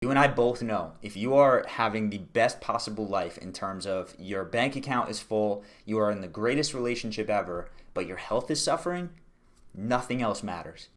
You and I both know if you are having the best possible life in terms of your bank account is full, you are in the greatest relationship ever, but your health is suffering, nothing else matters.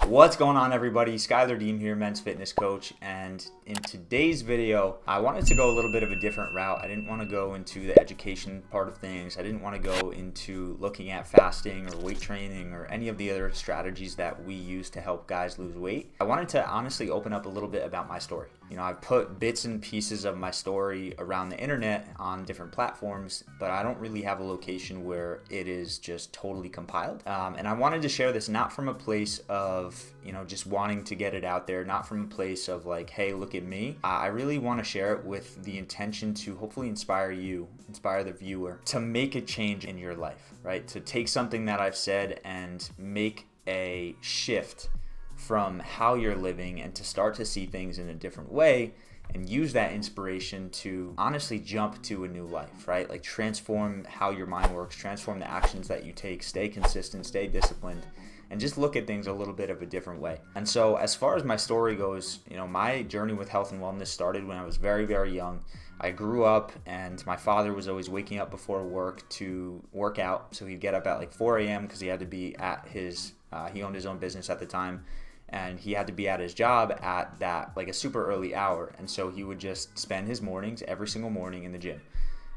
What's going on, everybody? Schuyler Diehm here, men's fitness coach, and in today's video, I wanted to go a little bit of a different route. I didn't want to go into the education part of things. I didn't want to go into looking at fasting or weight training or any of the other strategies that we use to help guys lose weight. I wanted to honestly open up a little bit about my story. I've put bits and pieces of my story around the internet on different platforms, but I don't really have a location where it is just totally compiled. And I wanted to share this not from a place of, just wanting to get it out there, not from a place of like, hey, look at me. I really want to share it with the intention to hopefully inspire the viewer to make a change in your life, right? To take something that I've said and make a shift from how you're living and to start to see things in a different way and use that inspiration to honestly jump to a new life, right? Like transform how your mind works, transform the actions that you take, stay consistent, stay disciplined, and just look at things a little bit of a different way. And so as far as my story goes, my journey with health and wellness started when I was very, very young. I grew up and my father was always waking up before work to work out. So he'd get up at like 4 a.m. because he had to be at he owned his own business at the time. And he had to be at his job at that, like a super early hour. And so he would just spend his mornings, every single morning, in the gym.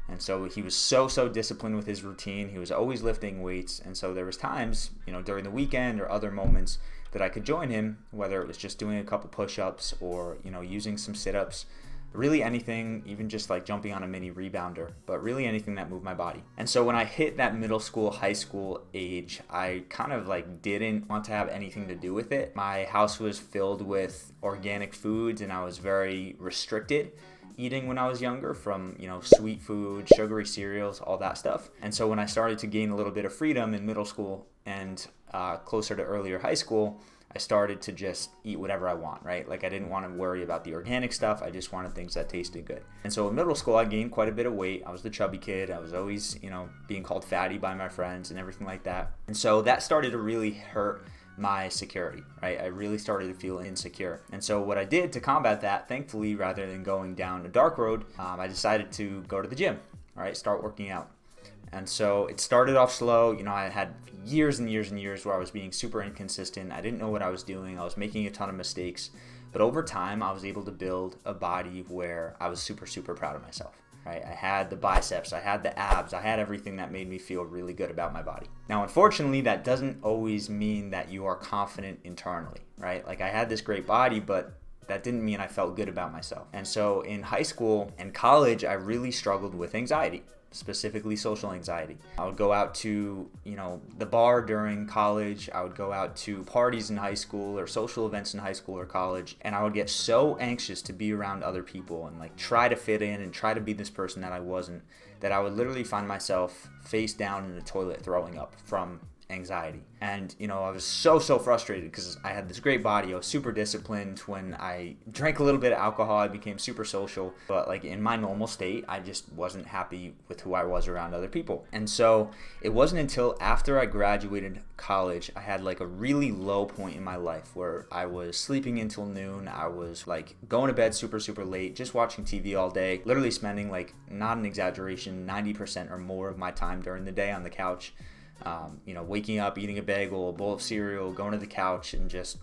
And so he was so disciplined with his routine. He was always lifting weights. And so there was times, during the weekend or other moments that I could join him, whether it was just doing a couple push-ups or, using some sit-ups, really anything, even just like jumping on a mini rebounder, but really anything that moved my body. And so when I hit that middle school, high school age, I kind of like didn't want to have anything to do with it. My house was filled with organic foods and I was very restricted eating when I was younger from, sweet food, sugary cereals, all that stuff. And so when I started to gain a little bit of freedom in middle school and closer to earlier high school, I started to just eat whatever I want, right? Like I didn't want to worry about the organic stuff. I just wanted things that tasted good. And so in middle school, I gained quite a bit of weight. I was the chubby kid. I was always, being called fatty by my friends and everything like that. And so that started to really hurt my security, right? I really started to feel insecure. And so what I did to combat that, thankfully, rather than going down a dark road, I decided to go to the gym, right? Start working out. And so it started off slow. I had years and years and years where I was being super inconsistent. I didn't know what I was doing. I was making a ton of mistakes. But over time, I was able to build a body where I was super proud of myself, right? I had the biceps, I had the abs, I had everything that made me feel really good about my body. Now, unfortunately, that doesn't always mean that you are confident internally, right? Like I had this great body, but that didn't mean I felt good about myself. And so in high school and college, I really struggled with anxiety, specifically social anxiety. I would go out to, the bar during college. I would go out to parties in high school or social events in high school or college. And I would get so anxious to be around other people and like try to fit in and try to be this person that I wasn't, that I would literally find myself face down in the toilet throwing up from anxiety. And I was so frustrated because I had this great body. I was super disciplined. When I drank a little bit of alcohol, I became super social, but like in my normal state, I just wasn't happy with who I was around other people. And so it wasn't until after I graduated college, I had like a really low point in my life where I was sleeping until noon. I was like going to bed super late, just watching TV all day, literally spending like, not an exaggeration, 90% or more of my time during the day on the couch. Waking up, eating a bagel, a bowl of cereal, going to the couch, and just,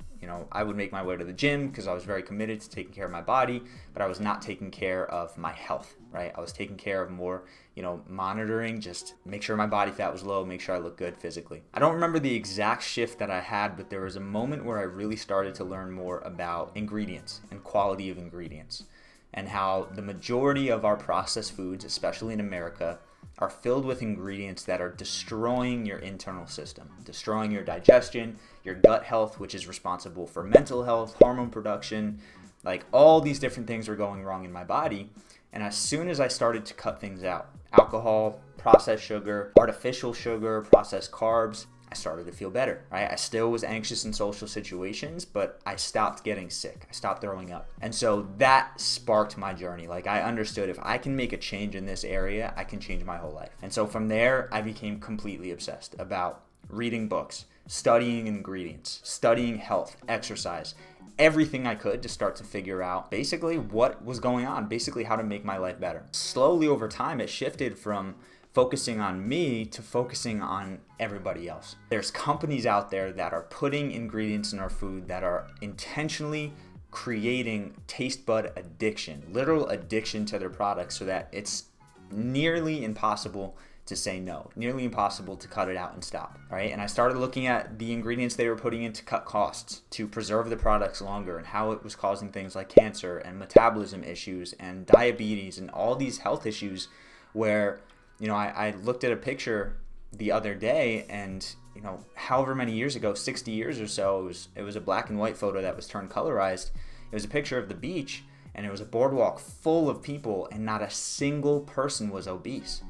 I would make my way to the gym because I was very committed to taking care of my body, but I was not taking care of my health, right? I was taking care of more, monitoring, just make sure my body fat was low, make sure I look good physically. I don't remember the exact shift that I had, but there was a moment where I really started to learn more about ingredients and quality of ingredients and how the majority of our processed foods, especially in America, are filled with ingredients that are destroying your internal system, destroying your digestion, your gut health, which is responsible for mental health, hormone production, like all these different things were going wrong in my body. And as soon as I started to cut things out, alcohol, processed sugar, artificial sugar, processed carbs, I started to feel better, right? I still was anxious in social situations, but I stopped getting sick. I stopped throwing up. And so that sparked my journey. Like I understood if I can make a change in this area, I can change my whole life. And so from there, I became completely obsessed about reading books, studying ingredients, studying health, exercise, everything I could to start to figure out basically what was going on, basically how to make my life better. Slowly over time, it shifted from focusing on me to focusing on everybody else. There's companies out there that are putting ingredients in our food that are intentionally creating taste bud addiction, literal addiction to their products, so that it's nearly impossible to say no, nearly impossible to cut it out and stop, right? And I started looking at the ingredients they were putting in to cut costs, to preserve the products longer, and how it was causing things like cancer and metabolism issues and diabetes and all these health issues where, I looked at a picture the other day and, however many years ago, 60 years or so, it was a black and white photo that was turned colorized. It was a picture of the beach, and it was a boardwalk full of people, and not a single person was obese.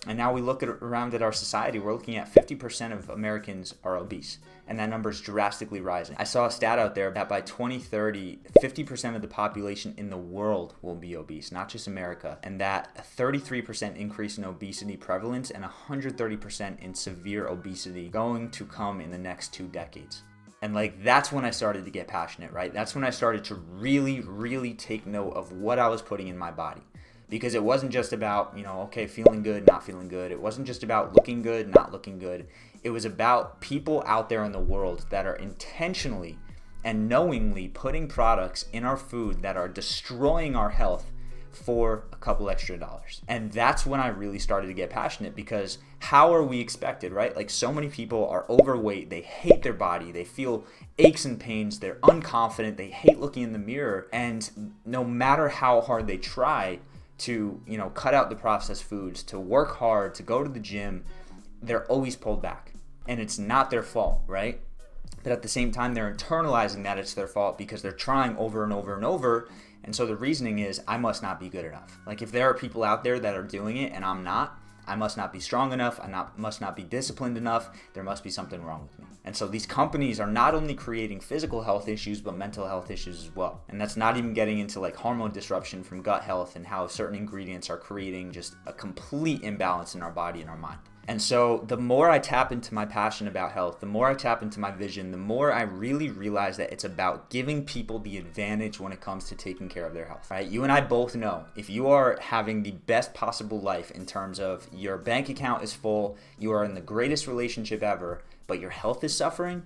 And now we look around at our society, we're looking at 50% of Americans are obese, and that number is drastically rising. I saw a stat out there that by 2030, 50% of the population in the world will be obese, not just America, and that a 33% increase in obesity prevalence and 130% in severe obesity going to come in the next 2 decades. And that's when I started to get passionate, right? That's when I started to really, really take note of what I was putting in my body. Because it wasn't just about, feeling good, not feeling good. It wasn't just about looking good, not looking good. It was about people out there in the world that are intentionally and knowingly putting products in our food that are destroying our health for a couple extra dollars. And that's when I really started to get passionate, because how are we expected, right? So many people are overweight, they hate their body, they feel aches and pains, they're unconfident, they hate looking in the mirror, and no matter how hard they try to cut out the processed foods, to work hard, to go to the gym, they're always pulled back. And it's not their fault, right? But at the same time, they're internalizing that it's their fault because they're trying over and over and over. And so the reasoning is, I must not be good enough. If there are people out there that are doing it and I'm not, I must not be strong enough, must not be disciplined enough, there must be something wrong with me. And so these companies are not only creating physical health issues, but mental health issues as well. And that's not even getting into hormone disruption from gut health and how certain ingredients are creating just a complete imbalance in our body and our mind. And so the more I tap into my passion about health, the more I tap into my vision, the more I really realize that it's about giving people the advantage when it comes to taking care of their health, right? You and I both know if you are having the best possible life in terms of your bank account is full, you are in the greatest relationship ever, but your health is suffering,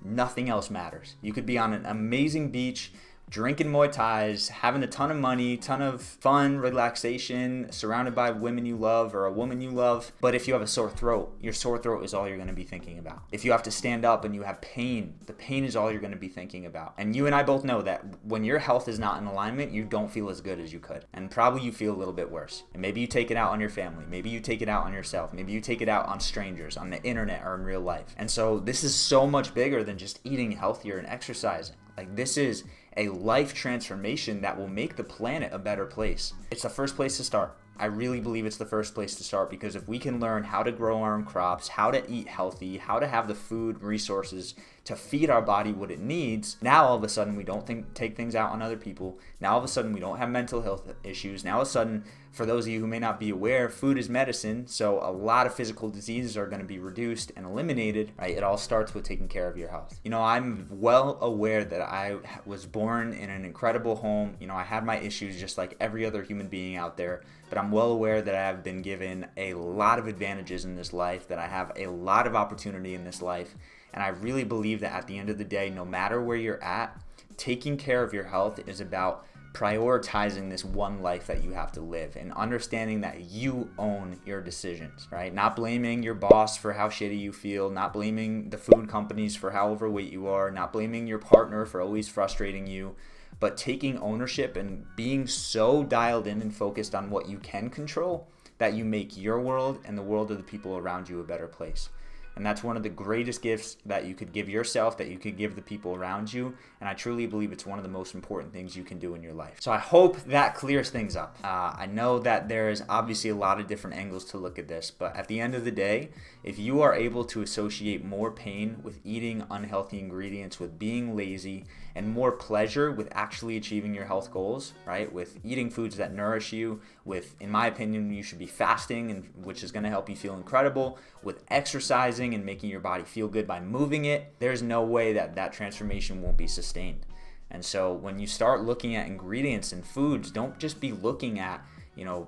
nothing else matters. You could be on an amazing beach, drinking Muay Thais, having a ton of money, ton of fun, relaxation, surrounded by women you love or a woman you love. But if you have a sore throat, your sore throat is all you're going to be thinking about. If you have to stand up and you have pain, the pain is all you're going to be thinking about. And you and I both know that when your health is not in alignment, you don't feel as good as you could. And probably you feel a little bit worse. And maybe you take it out on your family. Maybe you take it out on yourself. Maybe you take it out on strangers, on the internet, or in real life. And so this is so much bigger than just eating healthier and exercising. This is a life transformation that will make the planet a better place. It's the first place to start. I really believe it's the first place to start, because if we can learn how to grow our own crops, how to eat healthy, how to have the food resources to feed our body what it needs, now all of a sudden we don't take things out on other people. Now all of a sudden we don't have mental health issues. Now all of a sudden, for those of you who may not be aware, food is medicine, so a lot of physical diseases are going to be reduced and eliminated, right? It all starts with taking care of your health. I'm well aware that I was born in an incredible home. I had my issues just like every other human being out there, but I'm well aware that I have been given a lot of advantages in this life, that I have a lot of opportunity in this life. And I really believe that at the end of the day, no matter where you're at, taking care of your health is about prioritizing this one life that you have to live and understanding that you own your decisions, right? Not blaming your boss for how shitty you feel, not blaming the food companies for how overweight you are, not blaming your partner for always frustrating you, but taking ownership and being so dialed in and focused on what you can control that you make your world and the world of the people around you a better place. And that's one of the greatest gifts that you could give yourself, that you could give the people around you. And I truly believe it's one of the most important things you can do in your life. So I hope that clears things up. I know that there is obviously a lot of different angles to look at this, but at the end of the day, if you are able to associate more pain with eating unhealthy ingredients, with being lazy, and more pleasure with actually achieving your health goals, right? With eating foods that nourish you, with, in my opinion, you should be fasting, which is going to help you feel incredible, with exercising, exercising and making your body feel good by moving it, there's no way that that transformation won't be sustained. And so when you start looking at ingredients and foods, don't just be looking at,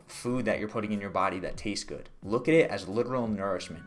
food that you're putting in your body that tastes good. Look at it as literal nourishment.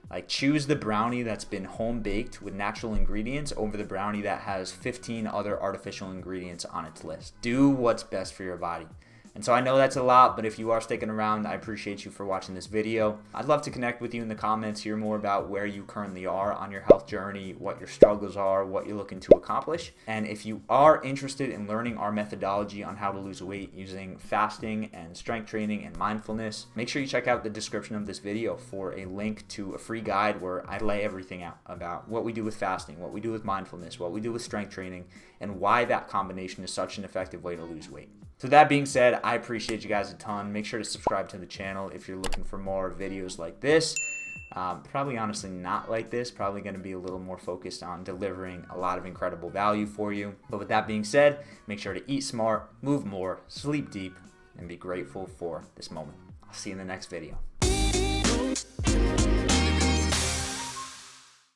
Like, choose the brownie that's been home baked with natural ingredients over the brownie that has 15 other artificial ingredients on its list. Do what's best for your body. And so I know that's a lot, but if you are sticking around, I appreciate you for watching this video. I'd love to connect with you in the comments, hear more about where you currently are on your health journey, what your struggles are, what you're looking to accomplish. And if you are interested in learning our methodology on how to lose weight using fasting and strength training and mindfulness, make sure you check out the description of this video for a link to a free guide where I lay everything out about what we do with fasting, what we do with mindfulness, what we do with strength training, and why that combination is such an effective way to lose weight. So that being said, I appreciate you guys a ton. Make sure to subscribe to the channel if you're looking for more videos like this. Probably honestly not like this, probably going to be a little more focused on delivering a lot of incredible value for you. But with that being said, make sure to eat smart, move more, sleep deep, and be grateful for this moment. I'll see you in the next video.